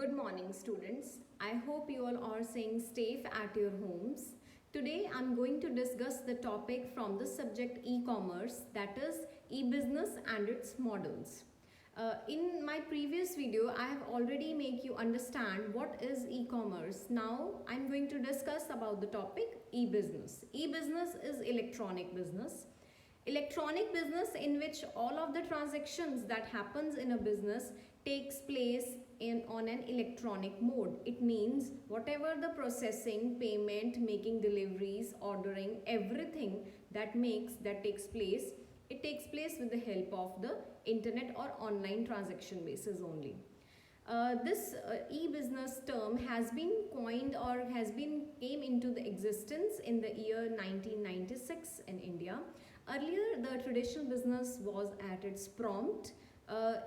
Good morning, students. I hope you all are staying safe at your homes. Today, I'm going to discuss the topic from the subject e-commerce, that is e-business and its models. In my previous video, I have already make you understand what is e-commerce. Now, I'm going to discuss about the topic e-business. E-business is electronic business. Electronic business in which all of the transactions that happens in a business takes place on an electronic mode. It means whatever the processing, payment, making deliveries, ordering, everything that takes place, it takes place with the help of the internet or online transaction basis only. This e-business term has been coined or has been came into the existence in the year 1996 in India. Earlier, the traditional business was at its prompt.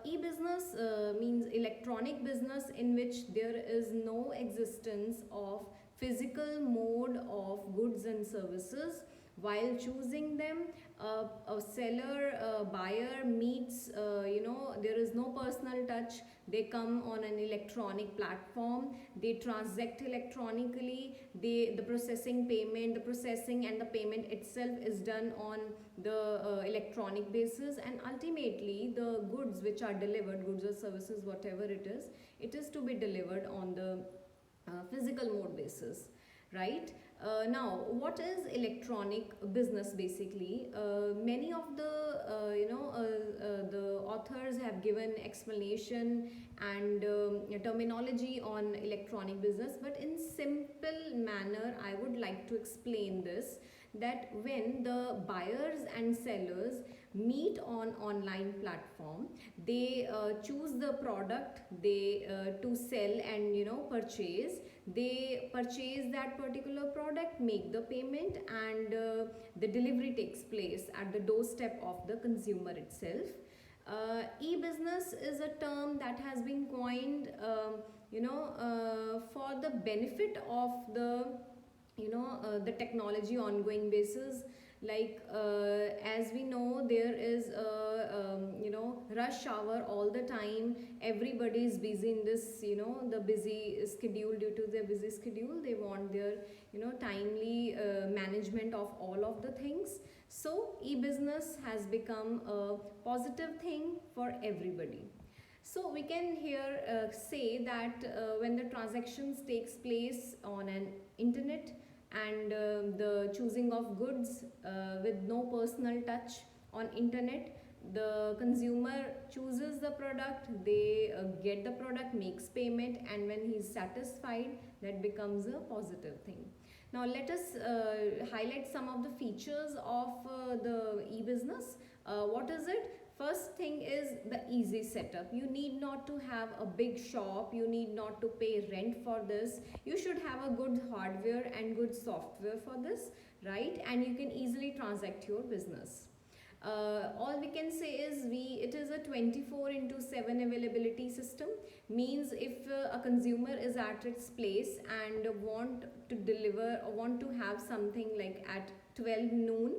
E-business means electronic business in which there is no existence of physical mode of goods and services. While choosing them, a seller, buyer meets, there is no personal touch. They come on an electronic platform. They transact electronically. The processing and the payment itself is done on the electronic basis, and ultimately the goods which are delivered, goods or services, whatever it is to be delivered on the physical mode basis, right? Now, what is electronic business basically? Many of the authors have given explanation and terminology on electronic business, but in simple manner, I would like to explain this, that when the buyers and sellers meet on online platform, they choose the product they to sell and purchase. They purchase that particular product, make the payment, and the delivery takes place at the doorstep of the consumer itself. E-business is a term that has been coined for the benefit of the technology ongoing basis. Like as we know, there is rush hour all the time. Everybody is busy in this the busy schedule. Due to their busy schedule, they want their timely management of all of the things. So e-business has become a positive thing for everybody. So we can here say that when the transactions takes place on an internet, and the choosing of goods with no personal touch on internet, the consumer chooses the product, they get the product, makes payment, and when he's satisfied, that becomes a positive thing. Now let us highlight some of the features of the e-business. What is it? First thing is the easy setup. You need not to have a big shop. You need not to pay rent for this. You should have a good hardware and good software for this, right? And you can easily transact your business. All we can say is it is a 24/7 availability system. Means if a consumer is at its place and want to deliver or want to have something like at 12 noon,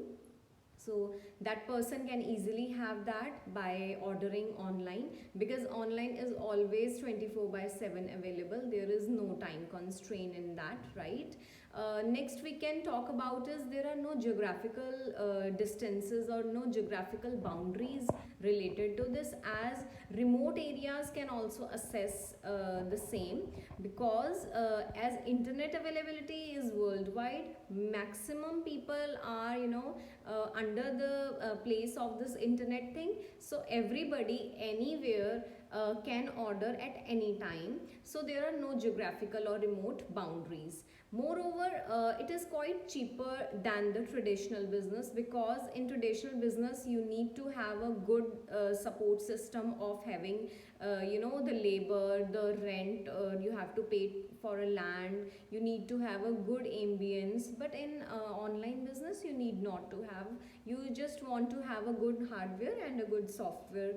so that person can easily have that by ordering online, because online is always 24/7 available. There is no time constraint in that, right? Next we can talk about is there are no geographical distances or no geographical boundaries related to this, as remote areas can also assess the same, because as internet availability is worldwide, maximum people are under the place of this internet thing. So everybody anywhere can order at any time. So there are no geographical or remote boundaries. Moreover, it is quite cheaper than the traditional business, because in traditional business you need to have a good support system of having the labor, the rent, you have to pay for a land, you need to have a good ambience. But in online business you need not to have, you just want to have a good hardware and a good software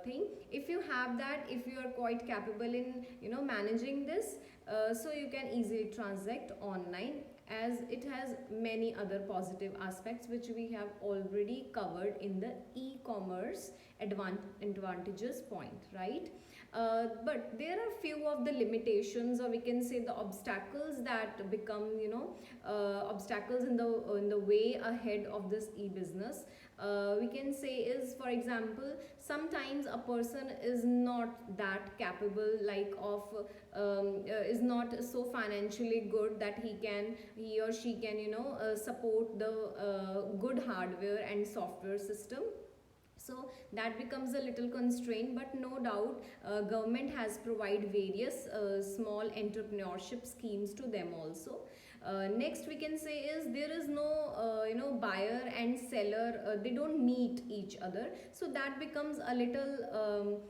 thing. If you have that, if you are quite capable in managing this, so you can easily transact online, as it has many other positive aspects which we have already covered in the e-commerce advantageous point, right? But there are few of the limitations, or we can say the obstacles that become, obstacles in the way ahead of this e-business. We can say is, for example, sometimes a person is not that capable, like of is not so financially good that he or she can, support the good hardware and software system. So that becomes a little constraint, but no doubt government has provided various small entrepreneurship schemes to them also. Next we can say is, there is no buyer and seller, they don't meet each other, so that becomes a little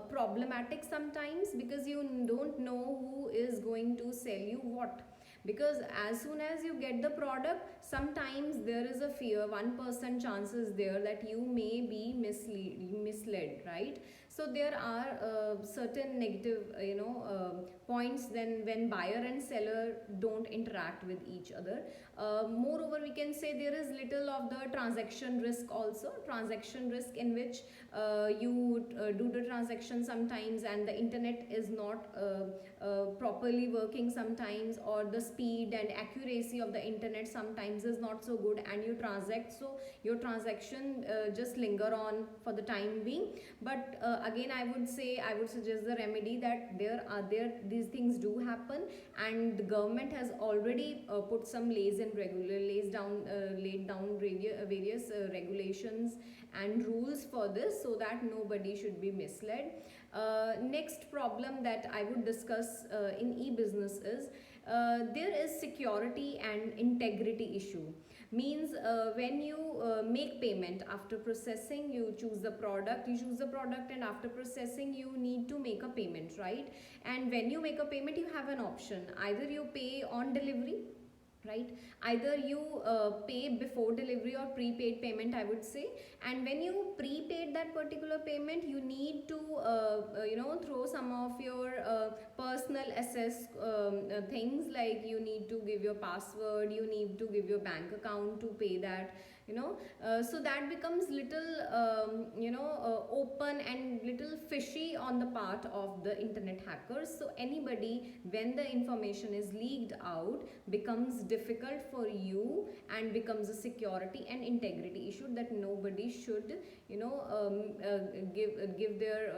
problematic sometimes, because you don't know who is going to sell you what. Because as soon as you get the product, sometimes there is a fear, 1% chances there that you may be misled, right? So there are certain negative points then when buyer and seller don't interact with each other. Moreover, we can say there is little of the transaction risk also, transaction risk in which you do the transaction sometimes and the internet is not properly working sometimes, or the speed and accuracy of the internet sometimes is not so good, and you transact, so your transaction just linger on for the time being. But again, I would suggest the remedy, that these things do happen, and the government has already put some laid down various regulations and rules for this, so that nobody should be misled. Next problem that I would discuss in e-business is, there is security and integrity issue. Means when you make payment, after processing you choose the product, and after processing you need to make a payment, right? And when you make a payment, you have an option: either you pay on delivery, right? Either you pay before delivery, or prepaid payment, I would say. And when you prepaid that particular payment, you need to throw some of your personal assets, things like you need to give your password, you need to give your bank account to pay that, so that becomes little open and little fishy on the part of the internet hackers. So anybody, when the information is leaked out, becomes difficult for you, and becomes a security and integrity issue that nobody should give their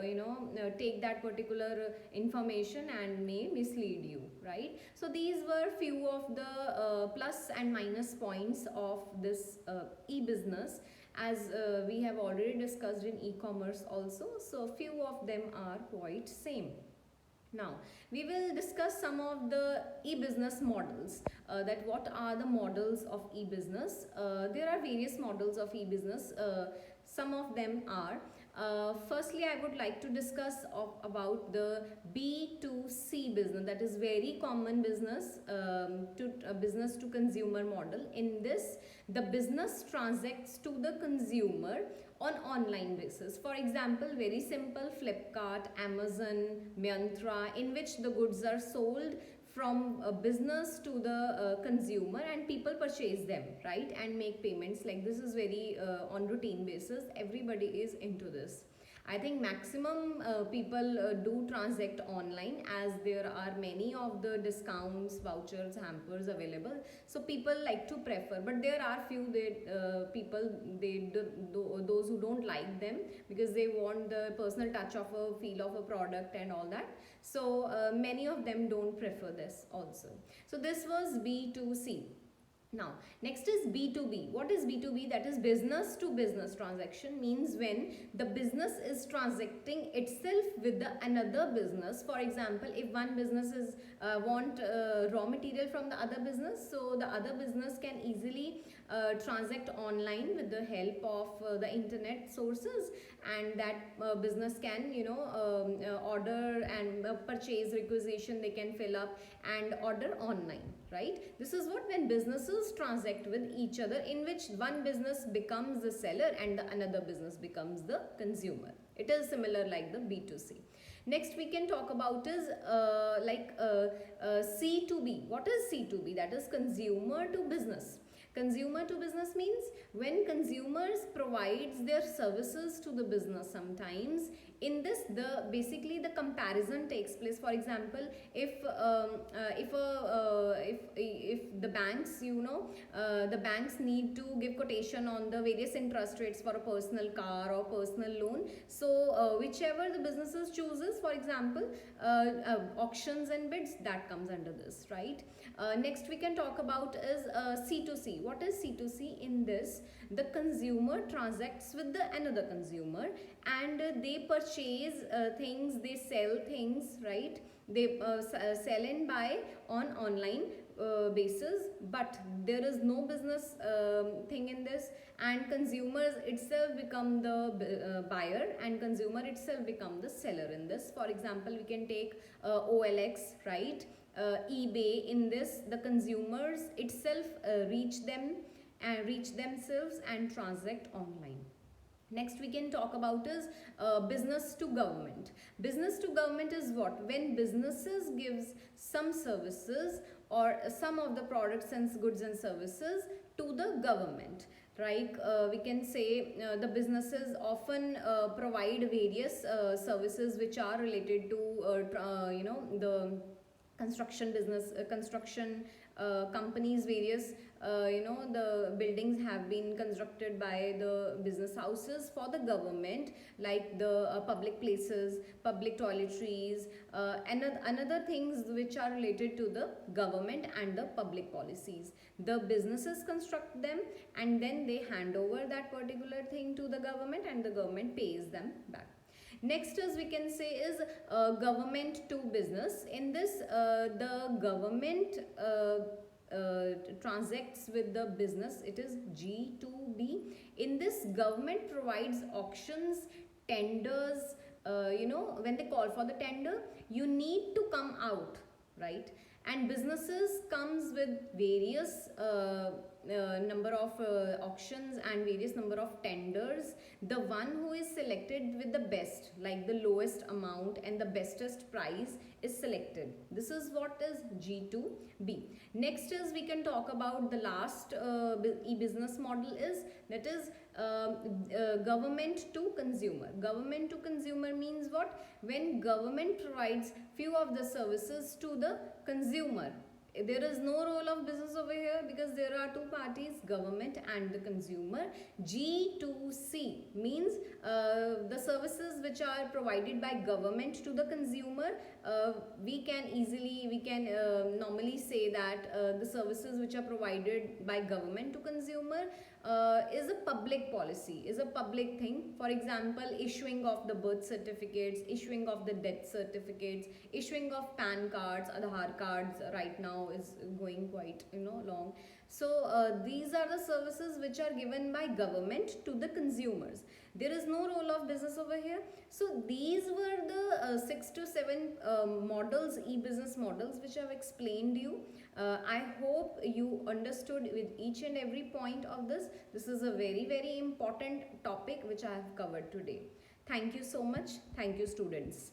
take that particular information and may mislead you, right? So these were few of the plus and minus points of this e-business, as we have already discussed in e-commerce also. So few of them are quite same. Now we will discuss some of the e-business models, that what are the models of e-business. There are various models of e-business. Some of them are, firstly I would like to discuss about the B2C business, that is very common business business to consumer model. In this, the business transacts to the consumer on online basis. For example, very simple, Flipkart, Amazon, Myntra, in which the goods are sold from a business to the consumer, and people purchase them, right, and make payments. Like this is very on routine basis, everybody is into this. I think maximum people do transact online, as there are many of the discounts, vouchers, hampers available. So people like to prefer, but there are few people those who don't like them, because they want the personal touch of a feel of a product and all that. So many of them don't prefer this also. So this was B2C. Now, next is B2B. What is B2B? That is business to business transaction. Means when the business is transacting itself with another business. For example, if one business is want raw material from the other business, so the other business can easily transact online with the help of the internet sources, and that business can order and purchase requisition they can fill up and order online, right? This is what when businesses transact with each other, in which one business becomes the seller and the another business becomes the consumer. It is similar like the B2C. Next we can talk about is C2B. What is C2B? That is consumer to business. Consumer to business means when consumers provides their services to the business. Sometimes in this, the basically the comparison takes place. For example, if the banks, the banks need to give quotation on the various interest rates for a personal car or personal loan. So whichever the businesses chooses, for example, auctions and bids, that comes under this, right? Next we can talk about is C2C. What is C2C? In this, the consumer transacts with the another consumer, and they purchase things, they sell things, right? They sell and buy on online basis, but there is no business thing in this, and consumers itself become the buyer and consumer itself become the seller in this. For example, we can take OLX, right? eBay. In this, the consumers itself reach themselves and transact online. Next we can talk about is business to government. Business to government is what? When businesses gives some services or some of the products and goods and services to the government. Like we can say the businesses often provide various services which are related to the construction business, construction companies, various the buildings have been constructed by the business houses for the government, like the public places, public toiletries, and another things which are related to the government and the public policies. The businesses construct them and then they hand over that particular thing to the government and the government pays them back. Next, as we can say, is government to business. In this, the government transacts with the business. It is G2B. In this, government provides auctions, tenders. When they call for the tender, you need to come out, right? And businesses comes with various number of auctions and various number of tenders. The one who is selected with the best, like the lowest amount and the bestest price, is selected. This is what is G2B. Next is we can talk about the last e-business model is, that is government to consumer. Government to consumer means what? When government provides few of the services to the consumer. There is no role of business over here because there are two parties, government and the consumer. G2C means the services which are provided by government to the consumer. We can normally say that the services which are provided by government to consumer is a public policy, is a public thing. For example, issuing of the birth certificates, issuing of the death certificates, issuing of PAN cards, Aadhaar cards right now is going quite long. So these are the services which are given by government to the consumers. There is no role of business over here. So these were the 6 to 7 models, e-business models, which I have explained you. I hope you understood with each and every point of this. This is a very, very important topic which I have covered today. Thank you so much. Thank you, students.